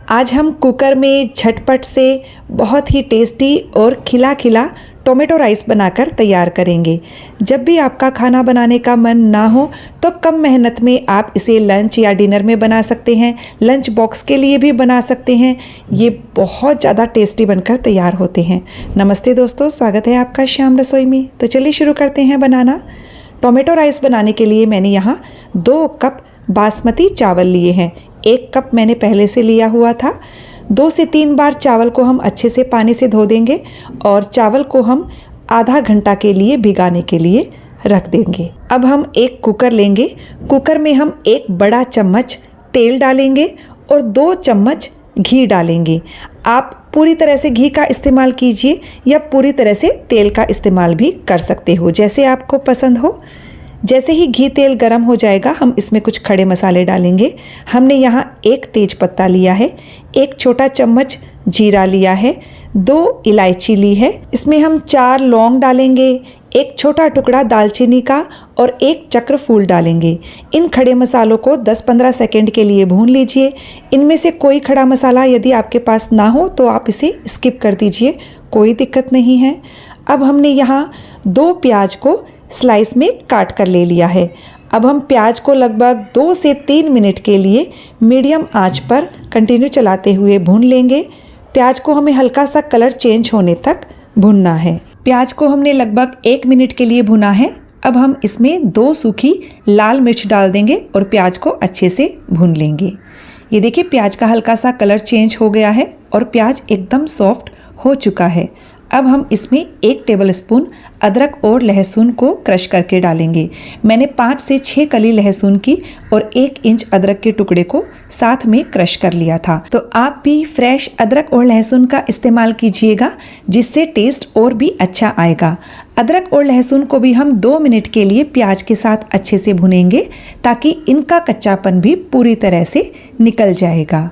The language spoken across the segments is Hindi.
आज हम कुकर में झटपट से बहुत ही टेस्टी और खिला खिला टोमेटो राइस बनाकर तैयार करेंगे। जब भी आपका खाना बनाने का मन ना हो तो कम मेहनत में आप इसे लंच या डिनर में बना सकते हैं, लंच बॉक्स के लिए भी बना सकते हैं। ये बहुत ज़्यादा टेस्टी बनकर तैयार होते हैं। नमस्ते दोस्तों, स्वागत है आपका श्याम रसोई में। तो चलिए शुरू करते हैं बनाना। टोमेटो राइस बनाने के लिए मैंने यहाँ 2 कप बासमती चावल लिए हैं। 1 कप मैंने पहले से लिया हुआ था। 2 से 3 बार चावल को हम अच्छे से पानी से धो देंगे और चावल को हम आधा घंटा के लिए भिगाने के लिए रख देंगे। अब हम एक कुकर लेंगे। कुकर में हम 1 बड़ा चम्मच तेल डालेंगे और 2 चम्मच घी डालेंगे। आप पूरी तरह से घी का इस्तेमाल कीजिए या पूरी तरह से तेल का इस्तेमाल भी कर सकते हो, जैसे आपको पसंद हो। जैसे ही घी तेल गर्म हो जाएगा हम इसमें कुछ खड़े मसाले डालेंगे। हमने यहाँ 1 तेज पत्ता लिया है, 1 छोटा चम्मच जीरा लिया है, 2 इलायची ली है। इसमें हम 4 लौंग डालेंगे, 1 छोटा टुकड़ा दालचीनी का और 1 चक्र फूल डालेंगे। इन खड़े मसालों को 10-15 सेकेंड के लिए भून लीजिए। इनमें से कोई खड़ा मसाला यदि आपके पास ना हो तो आप इसे स्किप कर दीजिए, कोई दिक्कत नहीं है। अब हमने यहाँ 2 प्याज को स्लाइस में काट कर ले लिया है। अब हम प्याज को लगभग 2 से 3 मिनट के लिए मीडियम आंच पर कंटिन्यू चलाते हुए भून लेंगे। प्याज को हमें हल्का सा कलर चेंज होने तक भूनना है। प्याज को हमने लगभग 1 मिनट के लिए भुना है। अब हम इसमें 2 सूखी लाल मिर्च डाल देंगे और प्याज को अच्छे से भून लेंगे। ये देखिए प्याज का हल्का सा कलर चेंज हो गया है और प्याज एकदम सॉफ्ट हो चुका है। अब हम इसमें 1 टेबलस्पून अदरक और लहसुन को क्रश करके डालेंगे। मैंने 5 से 6 कली लहसुन की और 1 इंच अदरक के टुकड़े को साथ में क्रश कर लिया था। तो आप भी फ्रेश अदरक और लहसुन का इस्तेमाल कीजिएगा, जिससे टेस्ट और भी अच्छा आएगा। अदरक और लहसुन को भी हम 2 मिनट के लिए प्याज के साथ अच्छे से भुनेंगे ताकि इनका कच्चापन भी पूरी तरह से निकल जाएगा।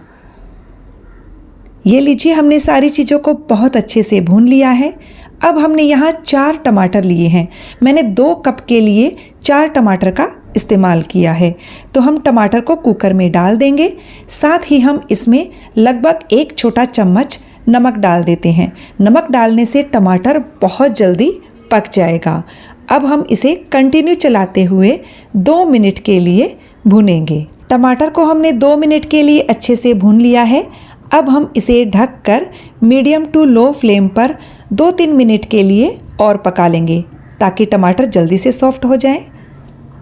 ये लीजिए, हमने सारी चीज़ों को बहुत अच्छे से भून लिया है। अब हमने यहाँ 4 टमाटर लिए हैं। मैंने 2 कप के लिए 4 टमाटर का इस्तेमाल किया है। तो हम टमाटर को कुकर में डाल देंगे। साथ ही हम इसमें लगभग 1 छोटा चम्मच नमक डाल देते हैं। नमक डालने से टमाटर बहुत जल्दी पक जाएगा। अब हम इसे कंटिन्यू चलाते हुए 2 मिनट के लिए भूनेंगे। टमाटर को हमने 2 मिनट के लिए अच्छे से भून लिया है। अब हम इसे ढककर मीडियम टू लो फ्लेम पर 2-3 मिनट के लिए और पका लेंगे ताकि टमाटर जल्दी से सॉफ्ट हो जाए।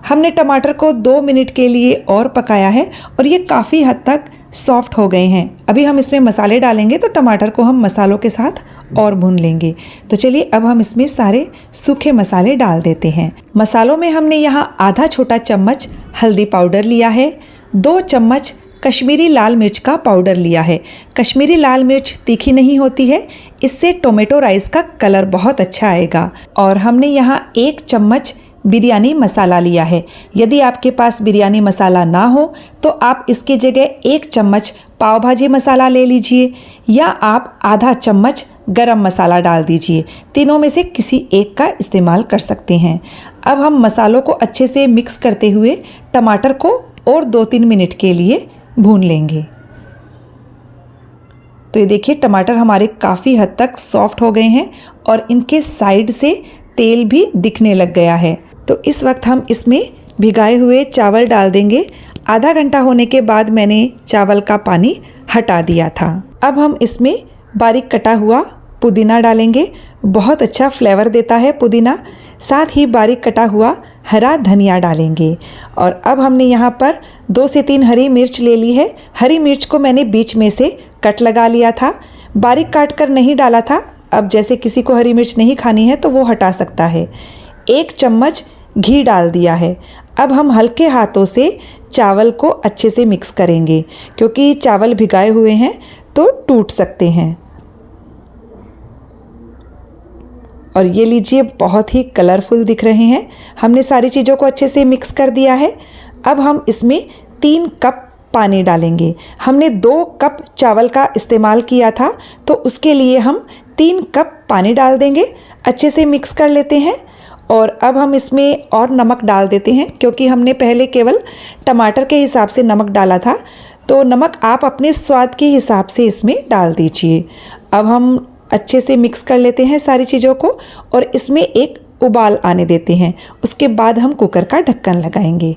हमने टमाटर को 2 मिनट के लिए और पकाया है और ये काफ़ी हद तक सॉफ्ट हो गए हैं। अभी हम इसमें मसाले डालेंगे तो टमाटर को हम मसालों के साथ और भून लेंगे। तो चलिए अब हम इसमें सारे सूखे मसाले डाल देते हैं। मसालों में हमने यहाँ आधा छोटा चम्मच हल्दी पाउडर लिया है, 2 चम्मच कश्मीरी लाल मिर्च का पाउडर लिया है। कश्मीरी लाल मिर्च तीखी नहीं होती है, इससे टोमेटो राइस का कलर बहुत अच्छा आएगा। और हमने यहाँ 1 चम्मच बिरयानी मसाला लिया है। यदि आपके पास बिरयानी मसाला ना हो तो आप इसके जगह 1 चम्मच पाव भाजी मसाला ले लीजिए या आप आधा चम्मच गरम मसाला डाल दीजिए। तीनों में से किसी एक का इस्तेमाल कर सकते हैं। अब हम मसालों को अच्छे से मिक्स करते हुए टमाटर को और 2-3 मिनट के लिए भून लेंगे। तो ये देखिए टमाटर हमारे काफ़ी हद तक सॉफ्ट हो गए हैं और इनके साइड से तेल भी दिखने लग गया है। तो इस वक्त हम इसमें भिगाए हुए चावल डाल देंगे। आधा घंटा होने के बाद मैंने चावल का पानी हटा दिया था। अब हम इसमें बारीक कटा हुआ पुदीना डालेंगे। बहुत अच्छा फ्लेवर देता है पुदीना। साथ ही बारीक कटा हुआ हरा धनिया डालेंगे। और अब हमने यहाँ पर 2 से 3 हरी मिर्च ले ली है। हरी मिर्च को मैंने बीच में से कट लगा लिया था, बारीक काट कर नहीं डाला था। अब जैसे किसी को हरी मिर्च नहीं खानी है तो वो हटा सकता है। 1 चम्मच घी डाल दिया है। अब हम हल्के हाथों से चावल को अच्छे से मिक्स करेंगे क्योंकि चावल भिगाए हुए हैं तो टूट सकते हैं। और ये लीजिए बहुत ही कलरफुल दिख रहे हैं। हमने सारी चीज़ों को अच्छे से मिक्स कर दिया है। अब हम इसमें 3 कप पानी डालेंगे। हमने 2 कप चावल का इस्तेमाल किया था तो उसके लिए हम 3 कप पानी डाल देंगे। अच्छे से मिक्स कर लेते हैं। और अब हम इसमें और नमक डाल देते हैं क्योंकि हमने पहले केवल टमाटर के हिसाब से नमक डाला था। तो नमक आप अपने स्वाद के हिसाब से इसमें डाल दीजिए। अब हम अच्छे से मिक्स कर लेते हैं सारी चीज़ों को और इसमें एक उबाल आने देते हैं। उसके बाद हम कुकर का ढक्कन लगाएंगे।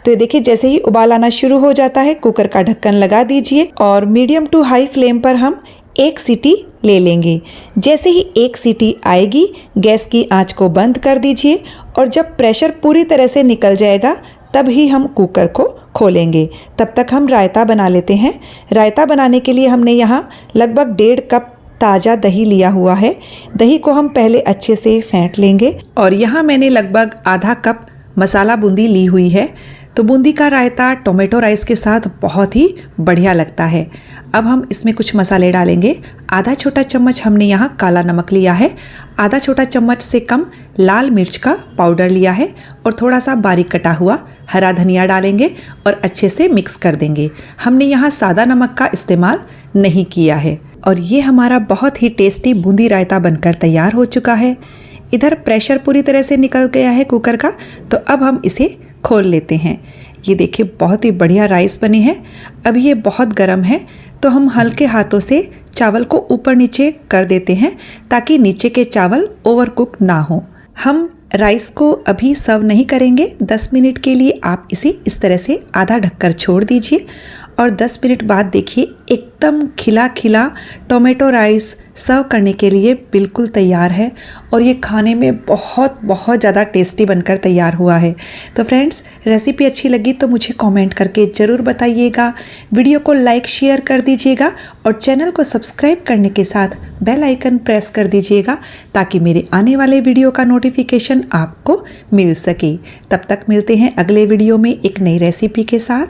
तो ये देखिए जैसे ही उबाल आना शुरू हो जाता है कुकर का ढक्कन लगा दीजिए और मीडियम टू हाई फ्लेम पर हम एक सीटी ले लेंगे। जैसे ही एक सीटी आएगी गैस की आंच को बंद कर दीजिए और जब प्रेशर पूरी तरह से निकल जाएगा तब ही हम कुकर को खोलेंगे। तब तक हम रायता बना लेते हैं। रायता बनाने के लिए हमने यहाँ लगभग 1.5 कप ताज़ा दही लिया हुआ है। दही को हम पहले अच्छे से फेंट लेंगे और यहाँ मैंने लगभग आधा कप मसाला बूंदी ली हुई है। तो बूंदी का रायता टोमेटो राइस के साथ बहुत ही बढ़िया लगता है। अब हम इसमें कुछ मसाले डालेंगे। आधा छोटा चम्मच हमने यहाँ काला नमक लिया है, आधा छोटा चम्मच से कम लाल मिर्च का पाउडर लिया है और थोड़ा सा बारीक कटा हुआ हरा धनिया डालेंगे और अच्छे से मिक्स कर देंगे। हमने यहाँ सादा नमक का इस्तेमाल नहीं किया है और ये हमारा बहुत ही टेस्टी बूंदी रायता बनकर तैयार हो चुका है। इधर प्रेशर पूरी तरह से निकल गया है कुकर का, तो अब हम इसे खोल लेते हैं। ये देखिए बहुत ही बढ़िया राइस बने हैं। अब ये बहुत गर्म है तो हम हल्के हाथों से चावल को ऊपर नीचे कर देते हैं ताकि नीचे के चावल ओवर कुक ना हो। हम राइस को अभी सर्व नहीं करेंगे। 10 मिनट के लिए आप इसे इस तरह से आधा ढककर छोड़ दीजिए और 10 मिनट बाद देखिए एकदम खिला खिला टोमेटो राइस सर्व करने के लिए बिल्कुल तैयार है और ये खाने में बहुत ज़्यादा टेस्टी बनकर तैयार हुआ है। तो फ्रेंड्स रेसिपी अच्छी लगी तो मुझे कमेंट करके ज़रूर बताइएगा। वीडियो को लाइक शेयर कर दीजिएगा और चैनल को सब्सक्राइब करने के साथ बेल आइकन प्रेस कर दीजिएगा ताकि मेरे आने वाले वीडियो का नोटिफिकेशन आपको मिल सके। तब तक मिलते हैं अगले वीडियो में एक नई रेसिपी के साथ।